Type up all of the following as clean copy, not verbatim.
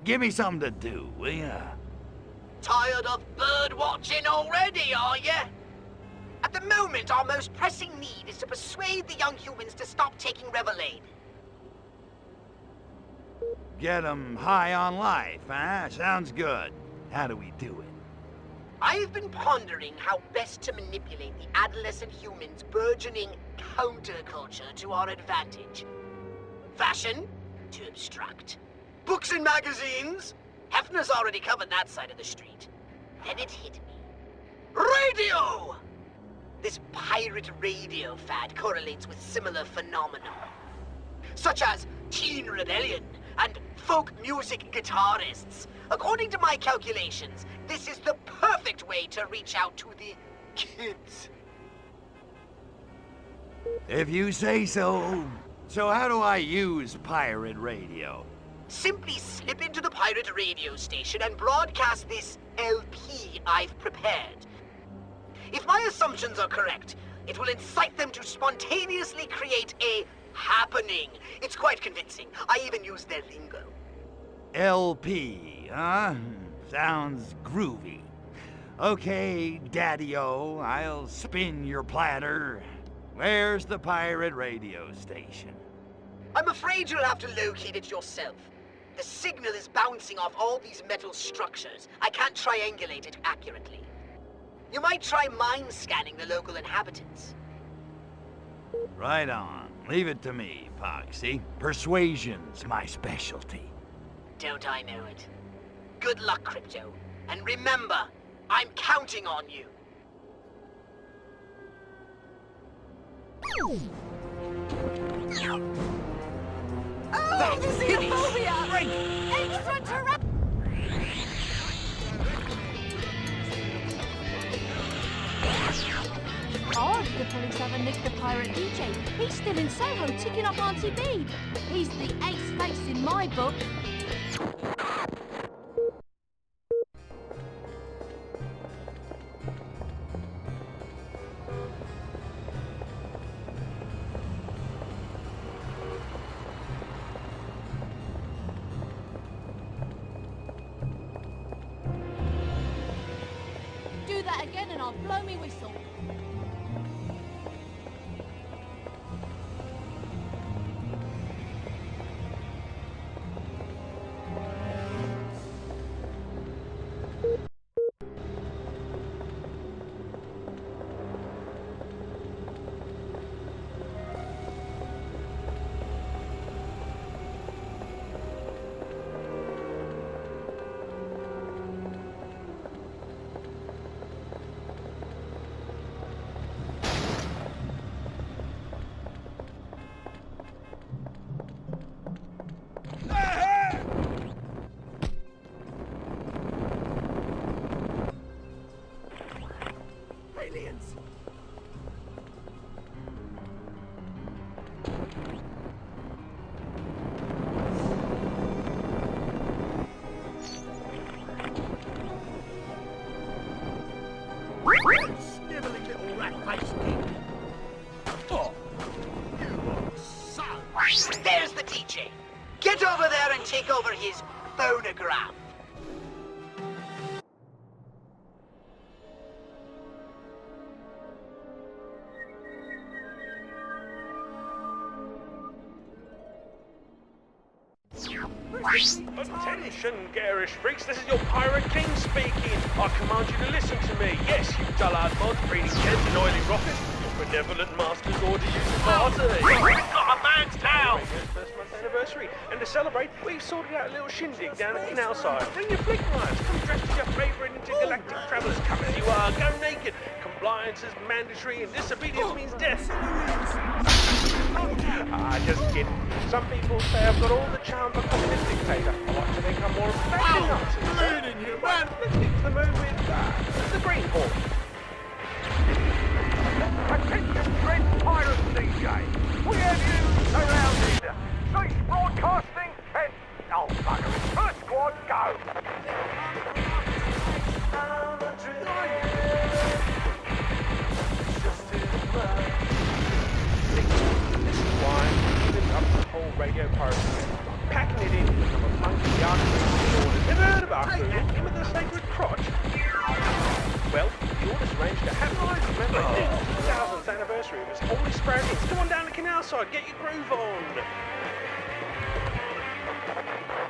Give me something to do, will ya? Tired of bird watching already, are ya? At the moment, our most pressing need is to persuade the young humans to stop taking Revelade. Get 'em high on life, huh? Sounds good. How do we do it? I've been pondering how best to manipulate the adolescent humans' burgeoning counterculture to our advantage. Fashion? Too abstract. Books and magazines? Hefner's already covered that side of the street. Then it hit me. Radio! This pirate radio fad correlates with similar phenomena, such as teen rebellion and folk music guitarists. According to my calculations, this is the perfect way to reach out to the kids. If you say so. So how do I use pirate radio? Simply slip into the pirate radio station and broadcast this LP I've prepared. If my assumptions are correct, it will incite them to spontaneously create a happening. It's quite convincing. I even use their lingo. LP, huh? Sounds groovy. Okay, Daddy-O, I'll spin your platter. Where's the pirate radio station? I'm afraid you'll have to locate it yourself. The signal is bouncing off all these metal structures. I can't triangulate it accurately. You might try mind scanning the local inhabitants. Right on. Leave it to me, Foxy. Persuasion's my specialty. Don't I know it? Good luck, Crypto. And remember, I'm counting on you. Oh, the xenophobia! Extraterrestrial! Oh, the police haven't nicked the pirate DJ. He's still in Soho, ticking off Auntie Bede. He's the ace face in my book. Do that again and I'll blow me whistle. Snivelling little rat-faced kid. Oh, you are so... There's the DJ. Get over there and take over his phonograph. Attention, garish freaks, this is your Pirate King speaking. I command you to listen to me. Yes, you dullard mods, breeding jets and oily rockets. Your benevolent masters order you to party. We've got a man's town! First month anniversary. And to celebrate, we've sorted out a little shindig down at Canal Side. Bring your flick knives, come dressed as your favourite intergalactic travellers. Come as you are, go naked. Compliance is mandatory and disobedience means death. Just kidding. Some people say I've got all the charm of a communist dictator. I like to think I'm more of a fashion Nazi. Bleeding you, man! Let's get to the moon with the Green Hawk. Attention, Dread Pirate DJ. We have you surrounded. Cease broadcasting and... Oh, bugger it. First squad, go. This is why I'm giving up the whole radio pirate thing. I'm packing it in to become a funky Arctic of our food, him with the sacred crotch. Well, the orders arranged to have lives commemorate the 2000th anniversary of his holy sproutings. Come on down the canal side, get your groove on.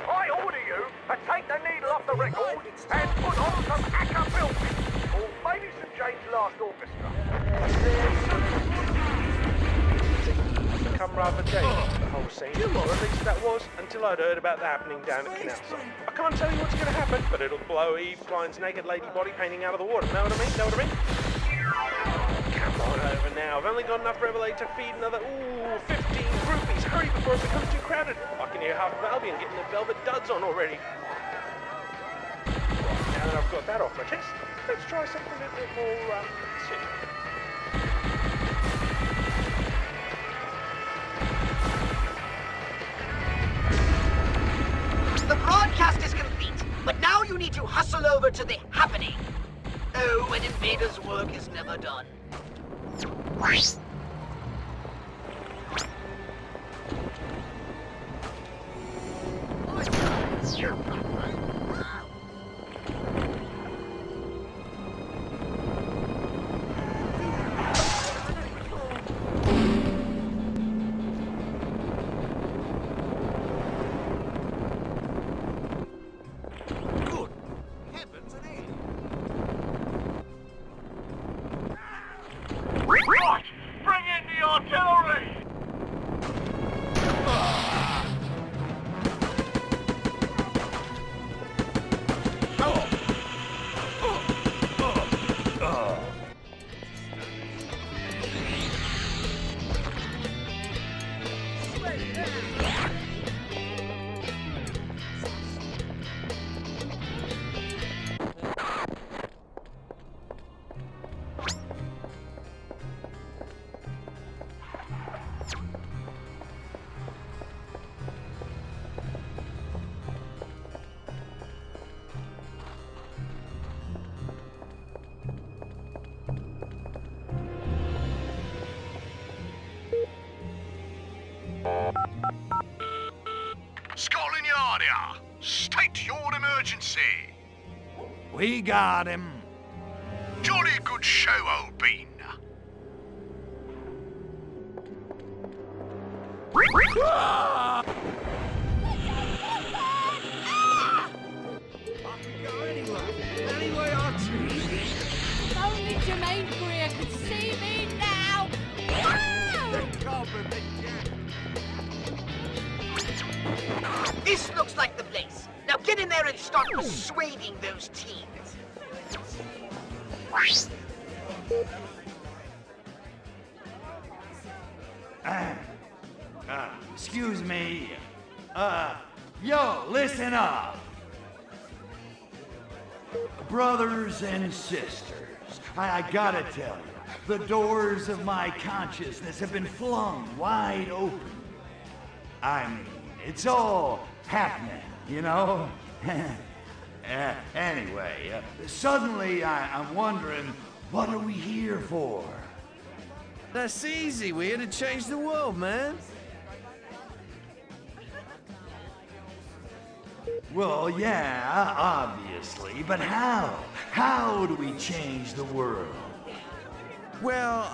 I order you to take the needle off the record and put on some acapella, or maybe St James' Last Orchestra. It's become rather jaded, the whole scene, or at least that was, until I'd heard about the happening down at Canal Side. I can't tell you what's going to happen, but it'll blow Eve Klein's naked lady body painting out of the water. Know what I mean? Know what I mean? Come on over now. I've only got enough Revelade to feed another, 15 groupies. Hurry before it becomes too crowded. I can hear half of Albion getting their velvet duds on already. Now that I've got that off my chest, let's try something a bit more, serious. The broadcast is complete, but now you need to hustle over to the happening. Oh, an invader's work is never done. Right! Bring in the artillery! Scotland Yard here. State your emergency. We got him. Jolly good show, old bean. If only Jermaine Greer could see me now! This looks like the place. Now get in there and start persuading those teens. Excuse me. Yo, listen up. Brothers and sisters, I gotta tell you, the doors of my consciousness have been flung wide open. I mean, it's all happening, you know? Anyway, suddenly I'm wondering, what are we here for? That's easy. We're here to change the world, man. Well, yeah, obviously, but how? How do we change the world? Well,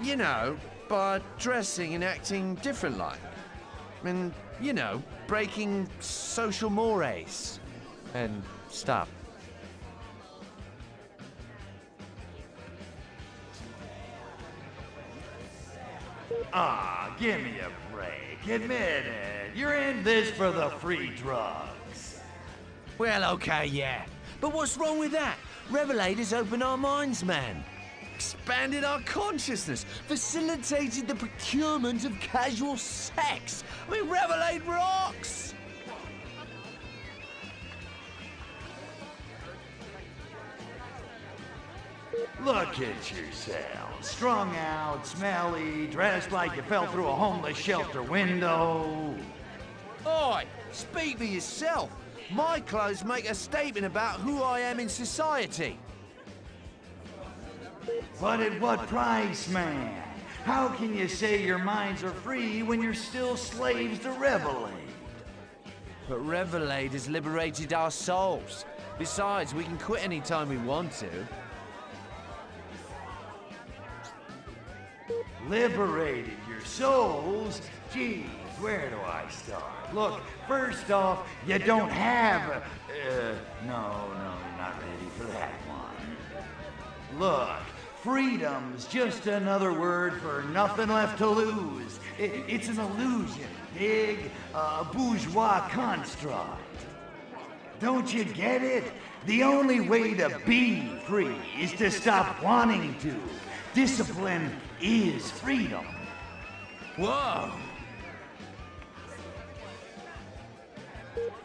you know, by dressing and acting different like. And, you know, breaking social mores and stuff. Give me a break. Admit it. You're in this for the free drugs. Well, okay, yeah. But what's wrong with that? Revelade has opened our minds, man. Expanded our consciousness. Facilitated the procurement of casual sex. I mean, Revelade rocks! Look at yourself. Strung out, smelly, dressed like you fell through a homeless shelter window. Oi, speak for yourself. My clothes make a statement about who I am in society. But at what price, man? How can you say your minds are free when you're still slaves to Revelade? But Revelade has liberated our souls. Besides, we can quit any time we want to. Liberated your souls? Geez, where do I start? Look, first off, you don't have a... no, you're not ready for that one. Look, freedom's just another word for nothing left to lose. It's an illusion, dig? A bourgeois construct. Don't you get it? The only way to be free is to stop wanting to. Discipline is freedom. Whoa!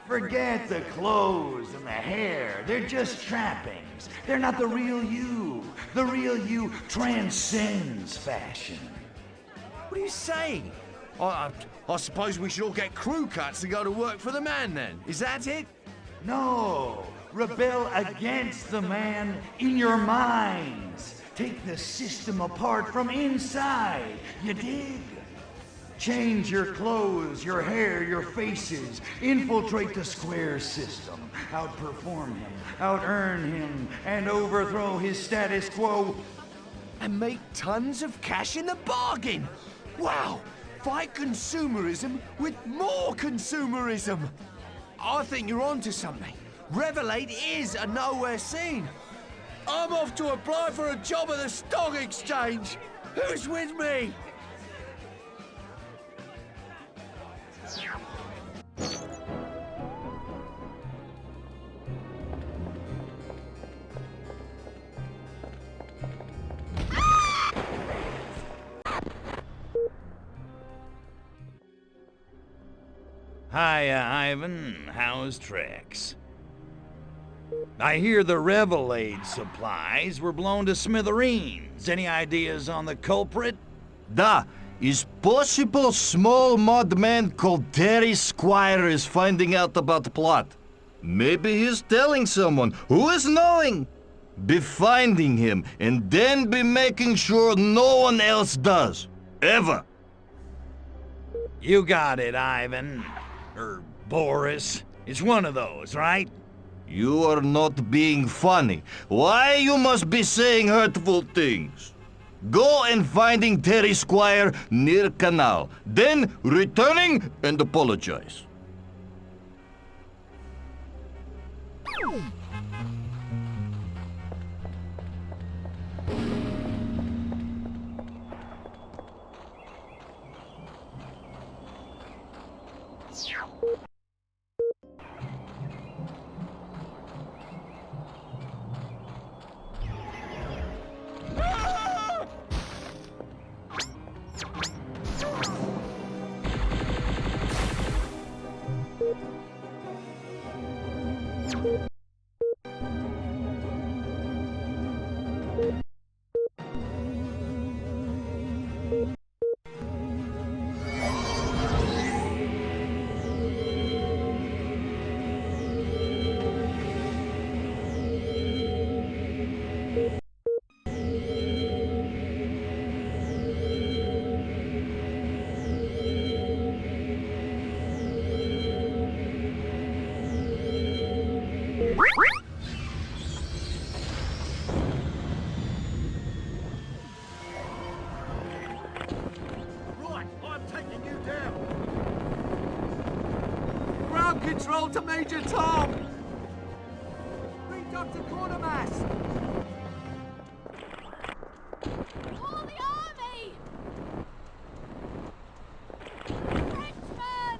Forget the clothes and the hair. They're just trappings. They're not the real you. The real you transcends fashion. What are you saying? I suppose we should all get crew cuts to go to work for the man then. Is that it? No. Rebel against the man in your minds. Take the system apart from inside. You dig? Change your clothes, your hair, your faces. Infiltrate the Squire system. Outperform him, out-earn him, and overthrow his status quo. And make tons of cash in the bargain. Wow! Fight consumerism with more consumerism. I think you're onto something. Revelate is a nowhere scene. I'm off to apply for a job at the stock exchange. Who's with me? Hiya, Ivan. How's tricks? I hear the Revelade supplies were blown to smithereens. Any ideas on the culprit? Da, is possible small mud man called Terry Squire is finding out about the plot. Maybe he's telling someone. Who is knowing? Be finding him and then be making sure no one else does. Ever. You got it, Ivan. Or Boris. It's one of those, right? You are not being funny. Why you must be saying hurtful things? Go and finding Terry Squire near canal. Then returning and apologize. Control to Major Tom! Bring Dr. Quartermass! For the army! Frenchmen!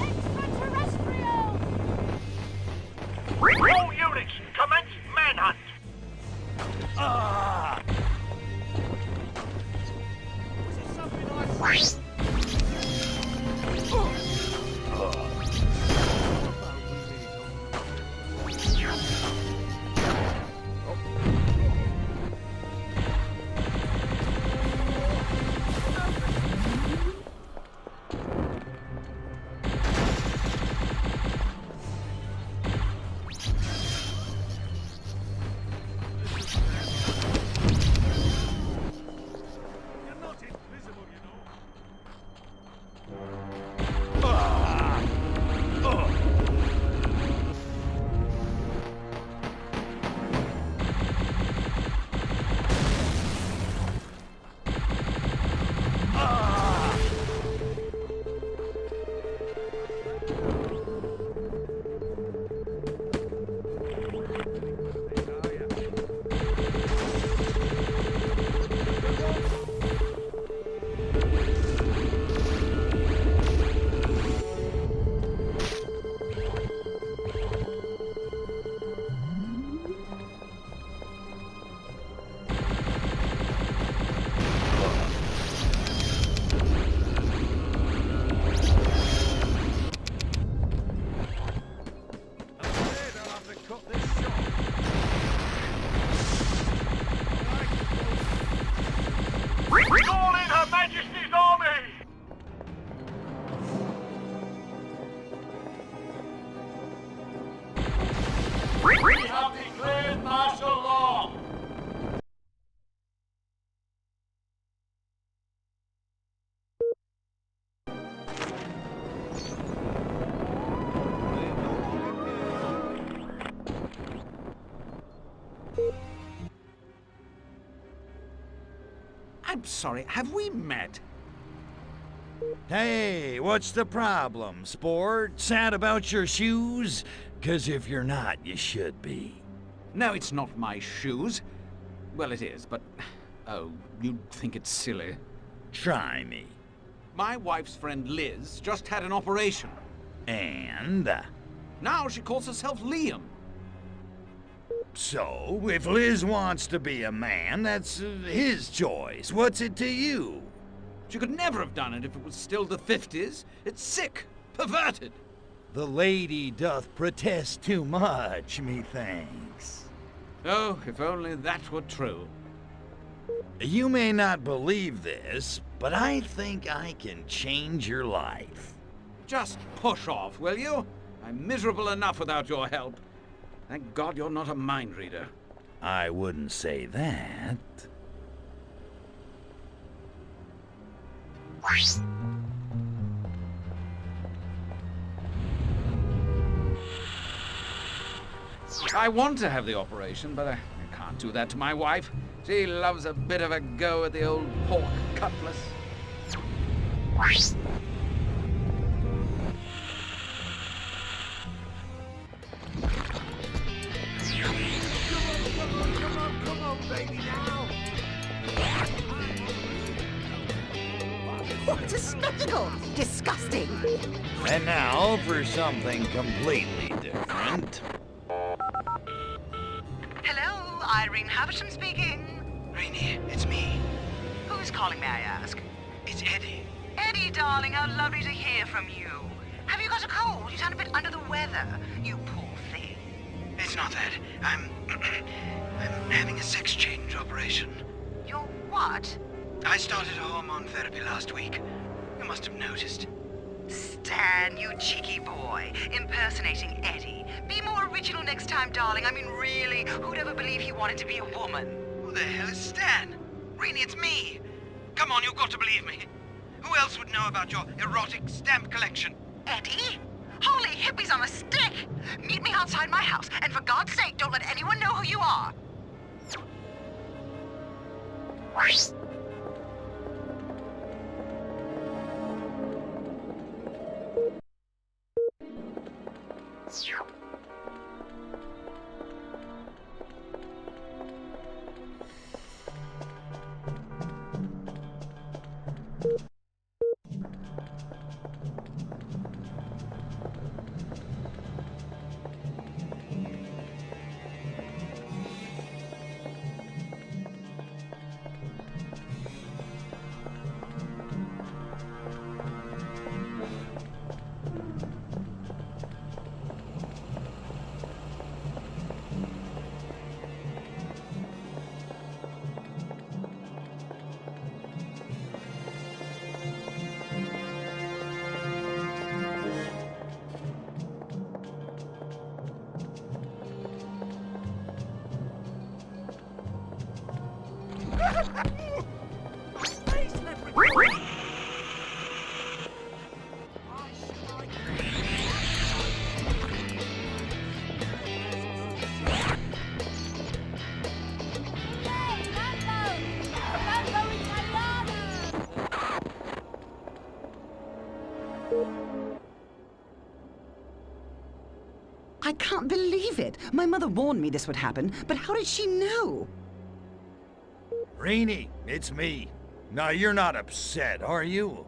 Extraterrestrials! All units, commence manhunt. Was it something I said? I'm sorry, have we met? Hey, what's the problem, sport? Sad about your shoes? 'Cause if you're not, you should be. No, it's not my shoes. Well, it is, but... Oh, you'd think it's silly. Try me. My wife's friend Liz just had an operation. And? Now she calls herself Liam. So, if Liz wants to be a man, that's his choice. What's it to you? She could never have done it if it was still the 50s. It's sick, perverted. The lady doth protest too much, methinks. Oh, if only that were true. You may not believe this, but I think I can change your life. Just push off, will you? I'm miserable enough without your help. Thank God you're not a mind reader. I wouldn't say that. I want to have the operation, but I can't do that to my wife. She loves a bit of a go at the old pork cutlass. Come on, baby, now. What a spectacle! Disgusting! And now for something completely different. Hello, Irene Havisham speaking. Rainey, it's me. Who's calling, may I ask? It's Eddie. Eddie, darling, how lovely to hear from you. Have you got a cold? You sound a bit under the weather. You poor thing. It's not that. I'm having a sex change operation. You're what? I started hormone therapy last week. You must have noticed. Stan, you cheeky boy, impersonating Eddie. Be more original next time, darling. I mean, really, who'd ever believe he wanted to be a woman? Who the hell is Stan? Rainey, it's me. Come on, you've got to believe me. Who else would know about your erotic stamp collection? Eddie? Holy hippies on a stick! Meet me outside my house, and for God's sake, don't let anyone know who you are. I can't believe it. My mother warned me this would happen, but how did she know? Rainey, it's me. Now you're not upset, are you?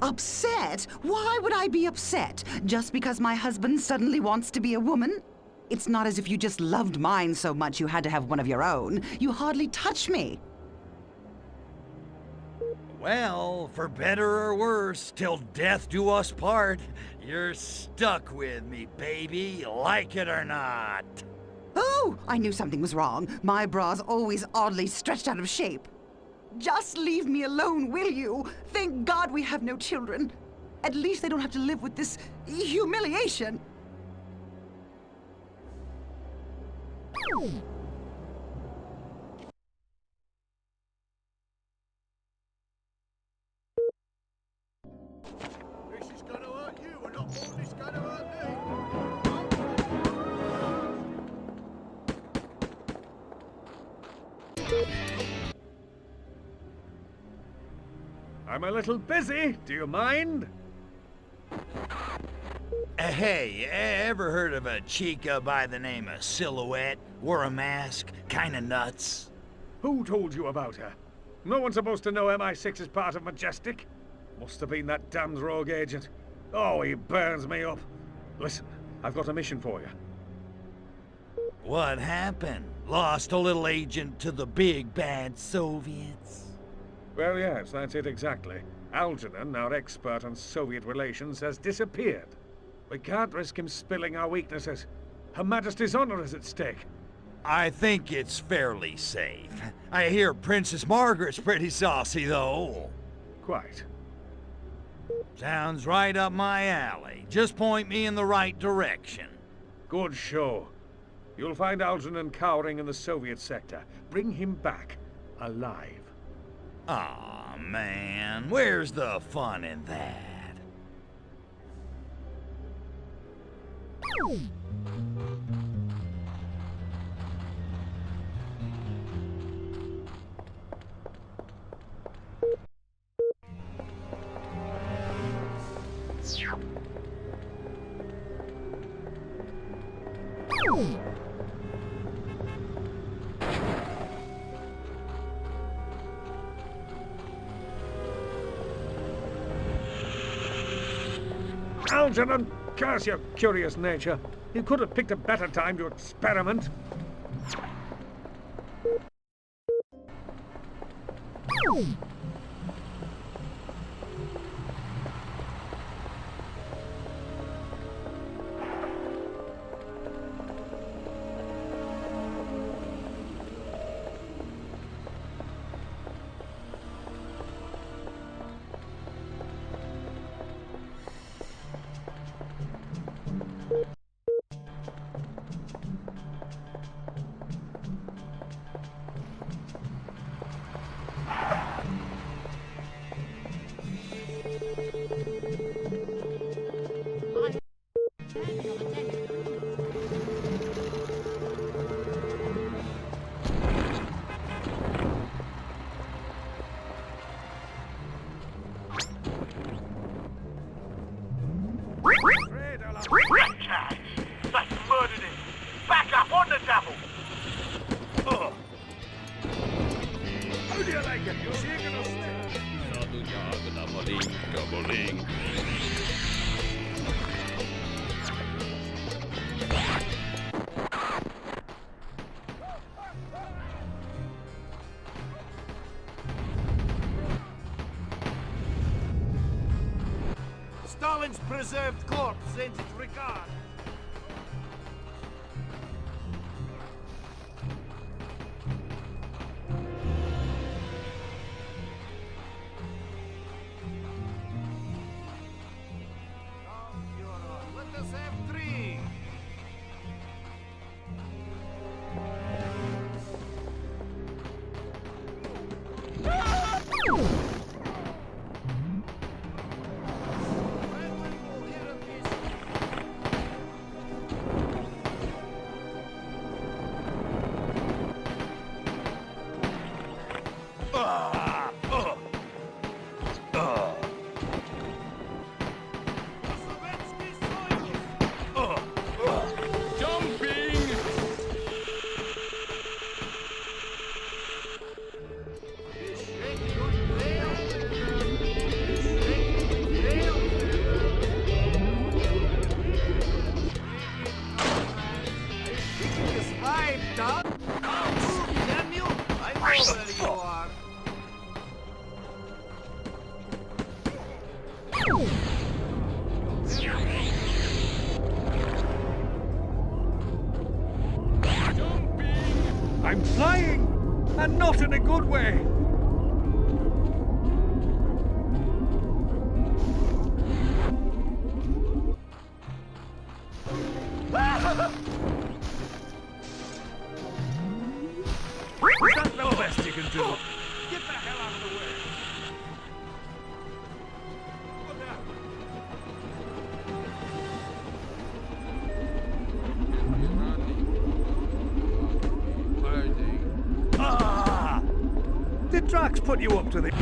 Upset? Why would I be upset? Just because my husband suddenly wants to be a woman? It's not as if you just loved mine so much you had to have one of your own. You hardly touch me. Well, for better or worse, till death do us part, you're stuck with me, baby, like it or not. Oh, I knew something was wrong. My bra's always oddly stretched out of shape. Just leave me alone, will you? Thank God we have no children. At least they don't have to live with this humiliation. This is gonna hurt you a lot more than it's gonna hurt me. I'm a little busy. Do you mind? Hey, ever heard of a chica by the name of Silhouette? Wore a mask, kinda nuts. Who told you about her? No one's supposed to know MI6 is part of Majestic. Must have been that damned rogue agent. Oh, he burns me up. Listen, I've got a mission for you. What happened? Lost a little agent to the big bad Soviets? Well, yes, that's it exactly. Algernon, our expert on Soviet relations, has disappeared. We can't risk him spilling our weaknesses. Her Majesty's honor is at stake. I think it's fairly safe. I hear Princess Margaret's pretty saucy, though. Quite. Sounds right up my alley. Just point me in the right direction. Good show. You'll find Algernon cowering in the Soviet sector. Bring him back, alive. Aw, man. Where's the fun in that? Algernon, curse your curious nature. You could have picked a better time to experiment. That's murdered him. Back up on the double. Oh. How do you like it? You're seeing it or Doubling. Stalin's preserved corpse sends its regard. Let us have three. I'm flying, and not in a good way. That's the best you can do. Get the hell out of the way. Did Drax put you up to this?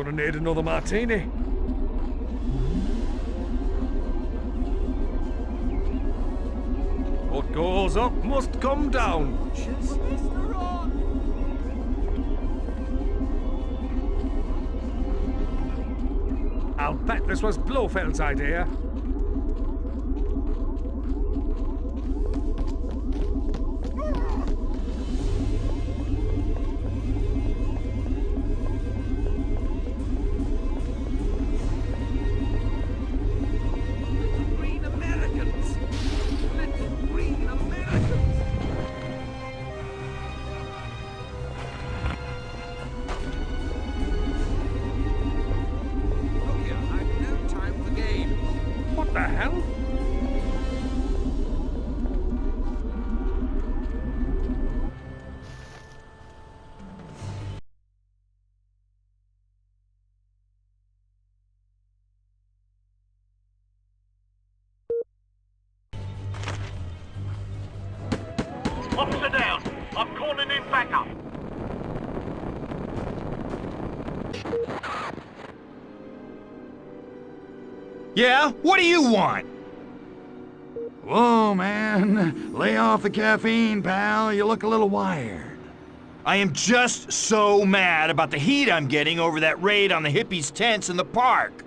gonna need another martini. What goes up must come down. I'll bet this was Blofeld's idea. Green Americans! Little green Americans! Look here, I've no time for games. What the hell? Officer down. I'm calling in backup. Yeah? What do you want? Whoa, man. Lay off the caffeine, pal. You look a little wired. I am just so mad about the heat I'm getting over that raid on the hippies' tents in the park.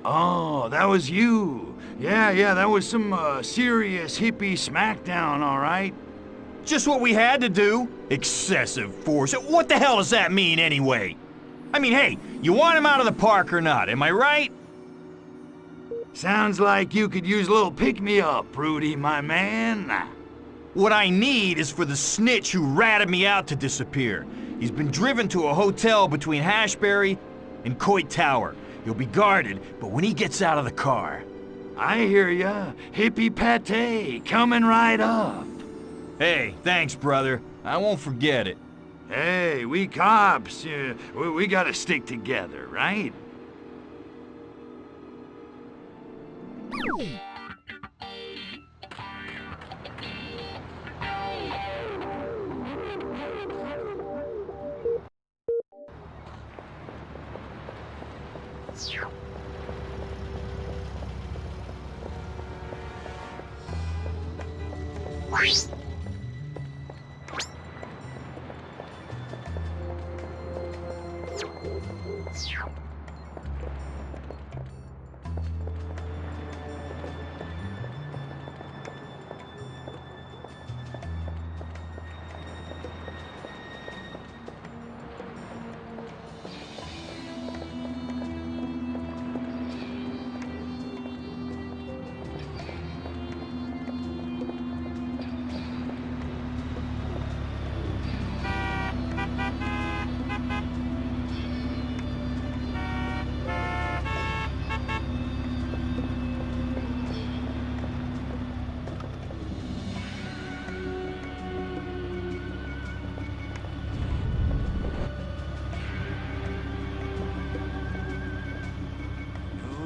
Oh, that was you. Yeah, that was some serious hippie smackdown, all right? Just what we had to do. Excessive force. What the hell does that mean anyway? I mean, hey, you want him out of the park or not, am I right? Sounds like you could use a little pick-me-up, Rudy, my man. What I need is for the snitch who ratted me out to disappear. He's been driven to a hotel between Hashberry and Coit Tower. He'll be guarded, but when he gets out of the car... I hear ya. Hippie pate, coming right up. Hey, thanks, brother. I won't forget it. Hey, we cops, we gotta stick together, right?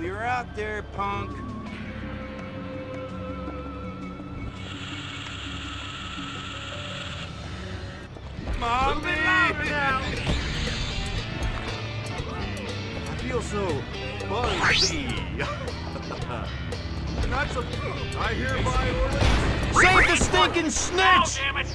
You're out there, punk. Mommy! I feel so buzzy. That's a... I hereby order... Save the stinking snitch! Oh, damn it!